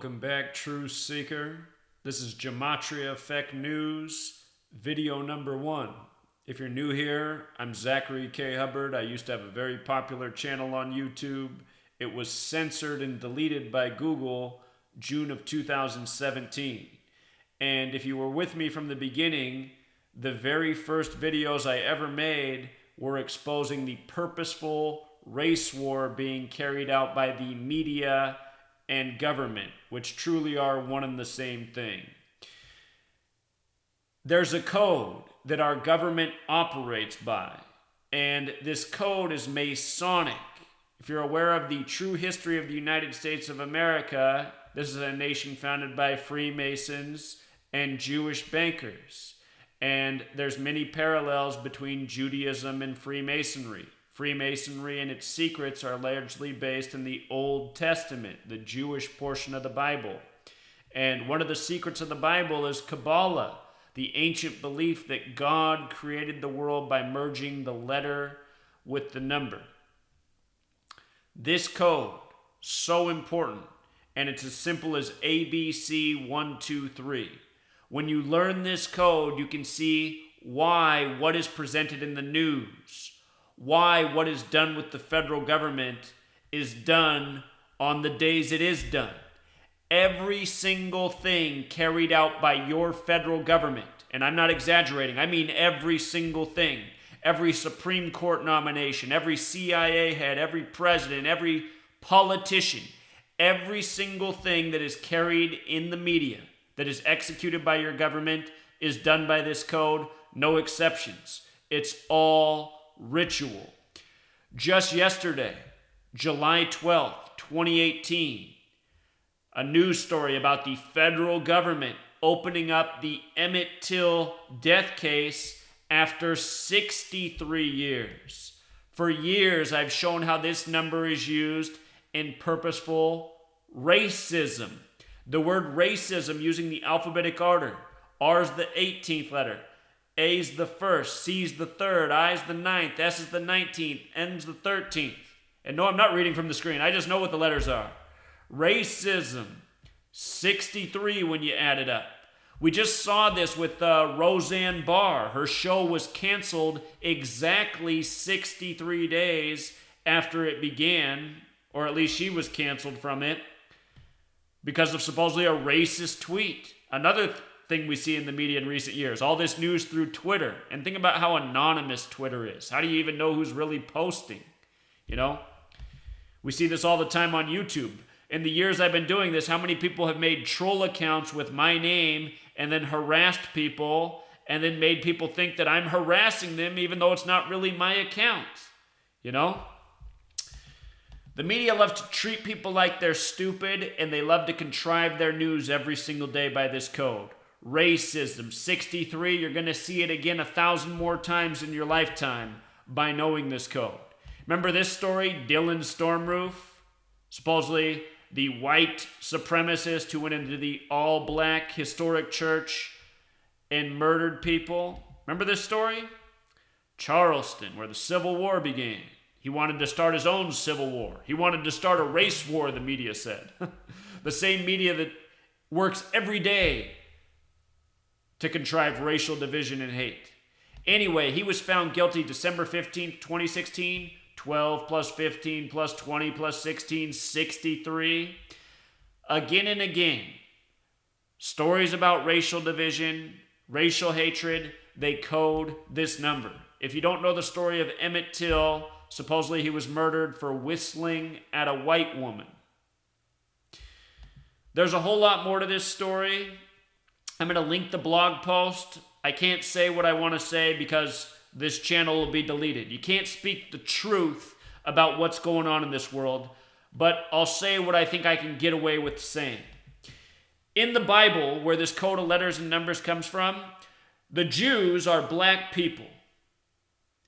Welcome back, Truth Seeker. This is Gematria Effect News, video number 1. If you're new here, I'm Zachary K. Hubbard. I used to have a very popular channel on YouTube. It was censored and deleted by Google June of 2017. And if you were with me from the beginning, the very first videos I ever made were exposing the purposeful race war being carried out by the media and government, which truly are one and the same thing. There's a code that our government operates by, and this code is Masonic. If you're aware of the true history of the United States of America, this is a nation founded by Freemasons and Jewish bankers. And there's many parallels between Judaism and Freemasonry. Freemasonry and its secrets are largely based in the Old Testament, the Jewish portion of the Bible. And one of the secrets of the Bible is Kabbalah, the ancient belief that God created the world by merging the letter with the number. This code, so important, and it's as simple as ABC 1, 2, 3. When you learn this code, you can see why what is presented in the news, why what is done with the federal government is done on the days it is done. Every single thing carried out by your federal government, and I'm not exaggerating, I mean every single thing, every Supreme Court nomination, every CIA head, every president, every politician, every single thing that is carried in the media, that is executed by your government, is done by this code, no exceptions. It's all ritual. Just yesterday, July 12th, 2018, a news story about the federal government opening up the Emmett Till death case after 63 years. For years, I've shown how this number is used in purposeful racism. The word racism using the alphabetic order. R is the 18th letter. A is the first, C is the third, I is the 9th, S is the 19th, N is the 13th. And no, I'm not reading from the screen. I just know what the letters are. Racism, 63 when you add it up. We just saw this with Roseanne Barr. Her show was canceled exactly 63 days after it began, or at least she was canceled from it, because of supposedly a racist tweet. Another thing we see in the media in recent years, all this news through Twitter. And think about how anonymous Twitter is. How do you even know who's really posting? You know? We see this all the time on YouTube. In the years I've been doing this, how many people have made troll accounts with my name and then harassed people and then made people think that I'm harassing them even though it's not really my account? You know? The media love to treat people like they're stupid, and they love to contrive their news every single day by this code. Racism, 63, you're going to see it again 1,000 more times in your lifetime by knowing this code. Remember this story, Dylann Storm? Supposedly the white supremacist who went into the all-black historic church and murdered people. Remember this story? Charleston, where the Civil War began. He wanted to start his own civil war. He wanted to start a race war, the media said. The same media that works every day to contrive racial division and hate. Anyway, he was found guilty December 15th, 2016. 12 plus 15 plus 20 plus 16, 63. Again and again, stories about racial division, racial hatred, they code this number. If you don't know the story of Emmett Till, supposedly he was murdered for whistling at a white woman. There's a whole lot more to this story. I'm going to link the blog post. I can't say what I want to say because this channel will be deleted. You can't speak the truth about what's going on in this world, but I'll say what I think I can get away with saying. In the Bible, where this code of letters and numbers comes from, the Jews are black people.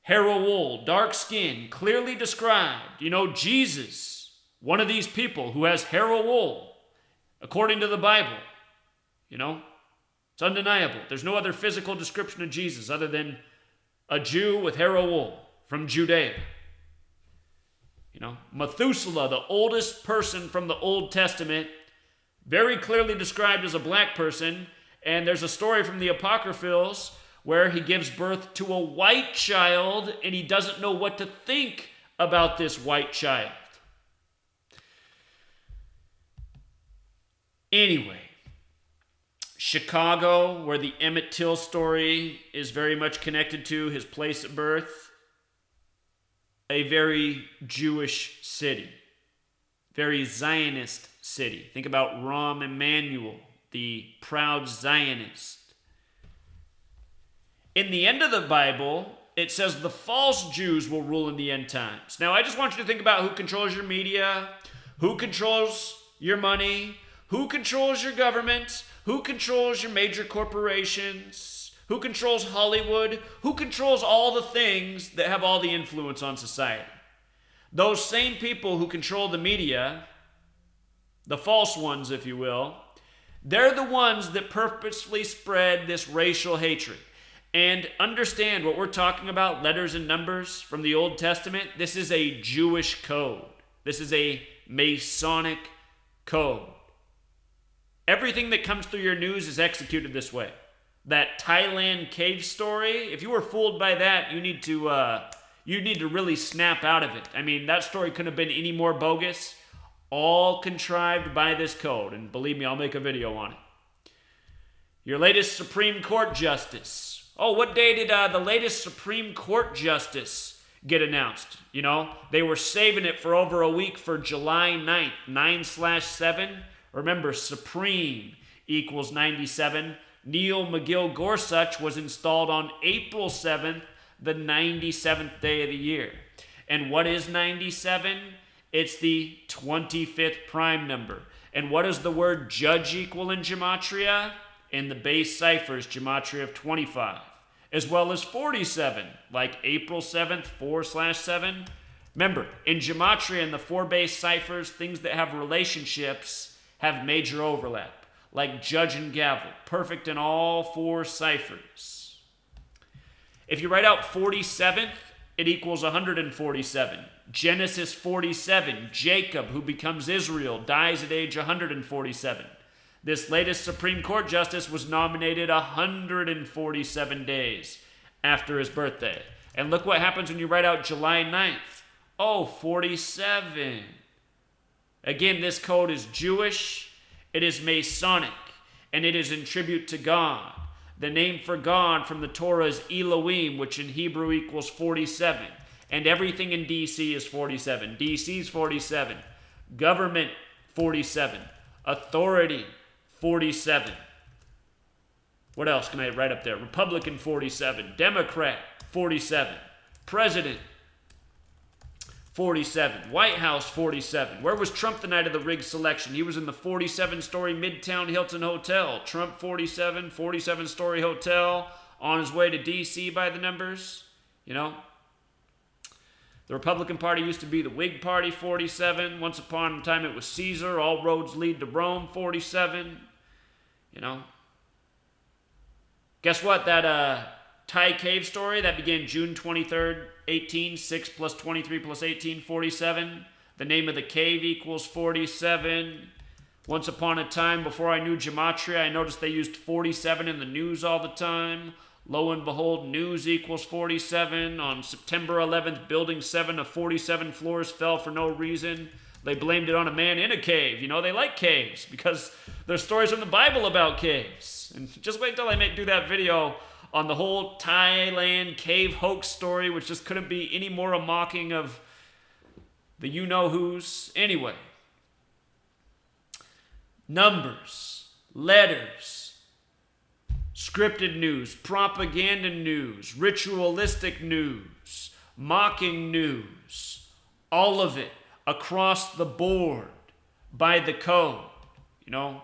Hair or wool, dark skin, clearly described. You know, Jesus, one of these people who has hair or wool, according to the Bible. You know, it's undeniable. There's no other physical description of Jesus other than a Jew with hair or wool from Judea. You know, Methuselah, the oldest person from the Old Testament, very clearly described as a black person. And there's a story from the Apocryphals where he gives birth to a white child and he doesn't know what to think about this white child. Anyway, Chicago, where the Emmett Till story is very much connected to, his place of birth, a very Jewish city, very Zionist city. Think about Rahm Emanuel, the proud Zionist. In the end of the Bible, it says the false Jews will rule in the end times. Now, I just want you to think about who controls your media, who controls your money, who controls your government, who controls your major corporations, who controls Hollywood, who controls all the things that have all the influence on society. Those same people who control the media, the false ones, if you will, they're the ones that purposefully spread this racial hatred. And understand what we're talking about, letters and numbers from the Old Testament. This is a Jewish code. This is a Masonic code. Everything that comes through your news is executed this way. That Thailand cave story, if you were fooled by that, you need to really snap out of it. I mean, that story couldn't have been any more bogus. All contrived by this code. And believe me, I'll make a video on it. Your latest Supreme Court justice. Oh, what day did the latest Supreme Court justice get announced? You know, they were saving it for over a week for July 9th, 9/7. Remember, Supreme equals 97. Neil McGill Gorsuch was installed on April 7th, the 97th day of the year. And what is 97? It's the 25th prime number. And what does the word judge equal in Gematria? In the base ciphers, Gematria of 25, as well as 47, like April 7th, 4/7. Remember, in Gematria, in the 4 base ciphers, things that have relationships have major overlap, like judge and gavel, perfect in all 4 ciphers. If you write out 47th, it equals 147. Genesis 47, Jacob, who becomes Israel, dies at age 147. This latest Supreme Court justice was nominated 147 days after his birthday. And look what happens when you write out July 9th. Oh, 47. Again, this code is Jewish, it is Masonic, and it is in tribute to God. The name for God from the Torah is Elohim, which in Hebrew equals 47. And everything in DC is 47. DC is 47. Government, 47. Authority, 47. What else can I write up there? Republican, 47. Democrat, 47. President, 47. White House, 47. Where was Trump the night of the rigged selection? He was in the 47-story Midtown Hilton Hotel. Trump, 47, 47-story hotel, on his way to D.C. by the numbers. You know? The Republican Party used to be the Whig Party, 47. Once upon a time it was Caesar. All roads lead to Rome, 47. You know? Guess what? That Thai cave story, that began June 23rd, 18. 6 plus 23 plus 18, 47. The name of the cave equals 47. Once upon a time, before I knew Gematria, I noticed they used 47 in the news all the time. Lo and behold, news equals 47. On September 11th, Building 7 of 47 floors fell for no reason. They blamed it on a man in a cave. You know, they like caves because there's stories from the Bible about caves. And just wait till I do that video on the whole Thailand cave hoax story, which just couldn't be any more a mocking of the you-know-whos. Anyway, numbers, letters, scripted news, propaganda news, ritualistic news, mocking news, all of it across the board by the code, you know?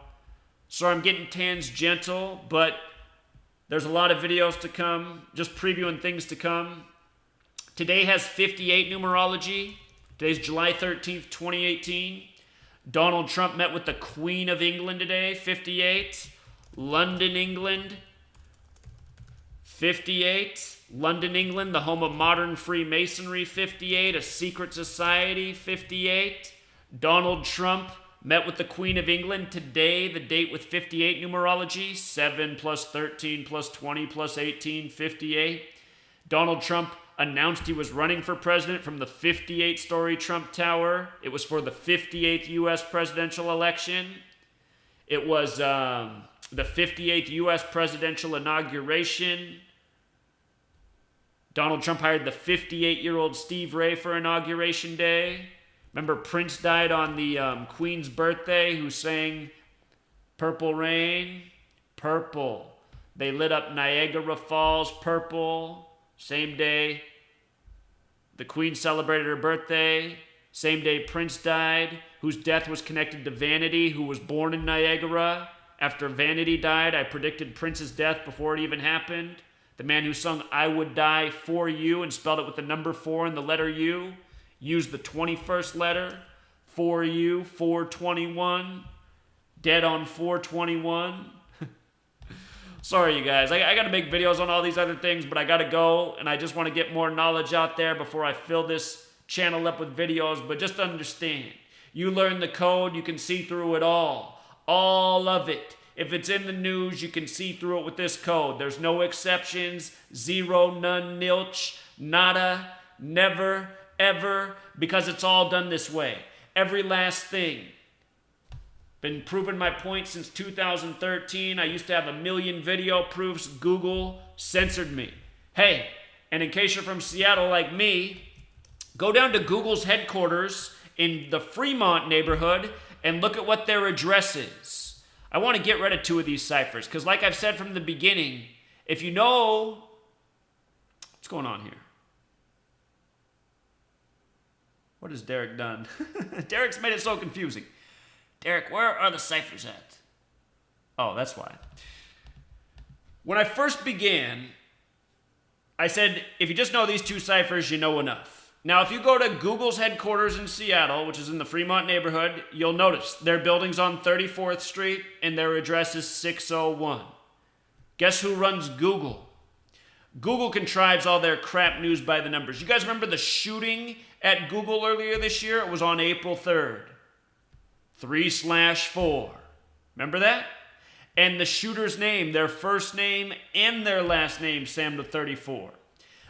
So I'm getting tangential, but there's a lot of videos to come, just previewing things to come. Today has 58 numerology. Today's July 13th, 2018. Donald Trump met with the Queen of England today, 58. London, England, 58. London, England, the home of modern Freemasonry, 58. A secret society, 58. Donald Trump met with the Queen of England today, the date with 58 numerology, 7 plus 13 plus 20 plus 18, 58. Donald Trump announced he was running for president from the 58-story Trump Tower. It was for the 58th U.S. presidential election. It was the 58th U.S. presidential inauguration. Donald Trump hired the 58-year-old Steve Ray for Inauguration Day. Remember, Prince died on the Queen's birthday, who sang Purple Rain? Purple. They lit up Niagara Falls purple. Same day the Queen celebrated her birthday. Same day Prince died, whose death was connected to Vanity, who was born in Niagara. After Vanity died, I predicted Prince's death before it even happened. The man who sung I Would Die For You and spelled it with the number 4 and the letter U used the 21st letter, for you, 421, dead on 421. Sorry, you guys. I got to make videos on all these other things, but I got to go, and I just want to get more knowledge out there before I fill this channel up with videos. But just understand, you learn the code, you can see through it all of it. If it's in the news, you can see through it with this code. There's no exceptions, zero, none, nilch, nada, never, ever, because it's all done this way. Every last thing. Been proving my point since 2013. I used to have 1 million video proofs. Google censored me. Hey, and in case you're from Seattle like me, go down to Google's headquarters in the Fremont neighborhood and look at what their address is. I want to get rid of 2 of these ciphers because, like I've said from the beginning, if you know what's going on here. What has Derek done? Derek's made it so confusing. Derek, where are the ciphers at? Oh, that's why. When I first began, I said, if you just know these 2 ciphers, you know enough. Now, if you go to Google's headquarters in Seattle, which is in the Fremont neighborhood, you'll notice their building's on 34th Street and their address is 601. Guess who runs Google? Google contrives all their crap news by the numbers. You guys remember the shooting at Google earlier this year? It was on April 3rd. 3/4. Remember that? And the shooter's name, their first name and their last name, Sam to 34.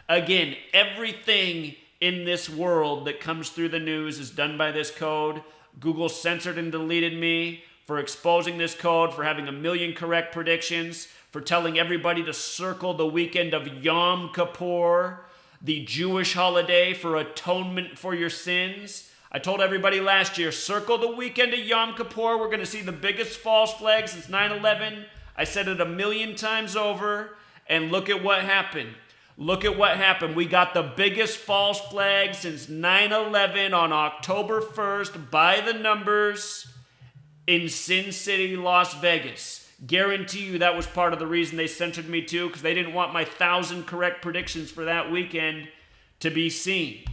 Again, everything in this world that comes through the news is done by this code. Google censored and deleted me for exposing this code, for having 1 million correct predictions, for telling everybody to circle the weekend of Yom Kippur, the Jewish holiday for atonement for your sins. I told everybody last year, circle the weekend of Yom Kippur. We're going to see the biggest false flag since 9/11. I said it 1 million times over, and look at what happened. Look at what happened. We got the biggest false flag since 9/11 on October 1st by the numbers in Sin City, Las Vegas. Guarantee you that was part of the reason they censored me too, because they didn't want my 1,000 correct predictions for that weekend to be seen.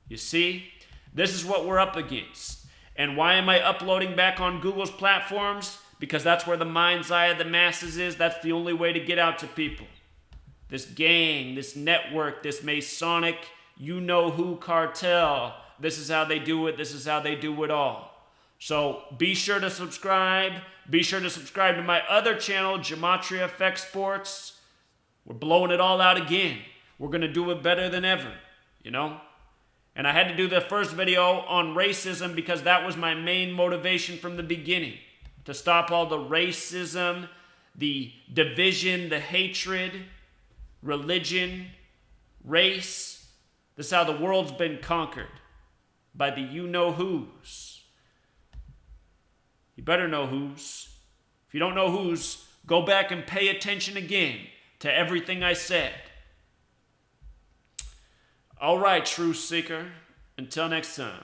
You see? This is what we're up against. And why am I uploading back on Google's platforms? Because that's where the mind's eye of the masses is. That's the only way to get out to people. This gang, this network, this Masonic, you-know-who cartel. This is how they do it. This is how they do it all. So be sure to subscribe. Be sure to subscribe to my other channel, Gematria Effect Sports. We're blowing it all out again. We're going to do it better than ever, you know? And I had to do the first video on racism because that was my main motivation from the beginning. To stop all the racism, the division, the hatred, religion, race. This is how the world's been conquered. By the you-know-whos. You better know whos. If you don't know whos, go back and pay attention again to everything I said. All right, truth seeker. Until next time.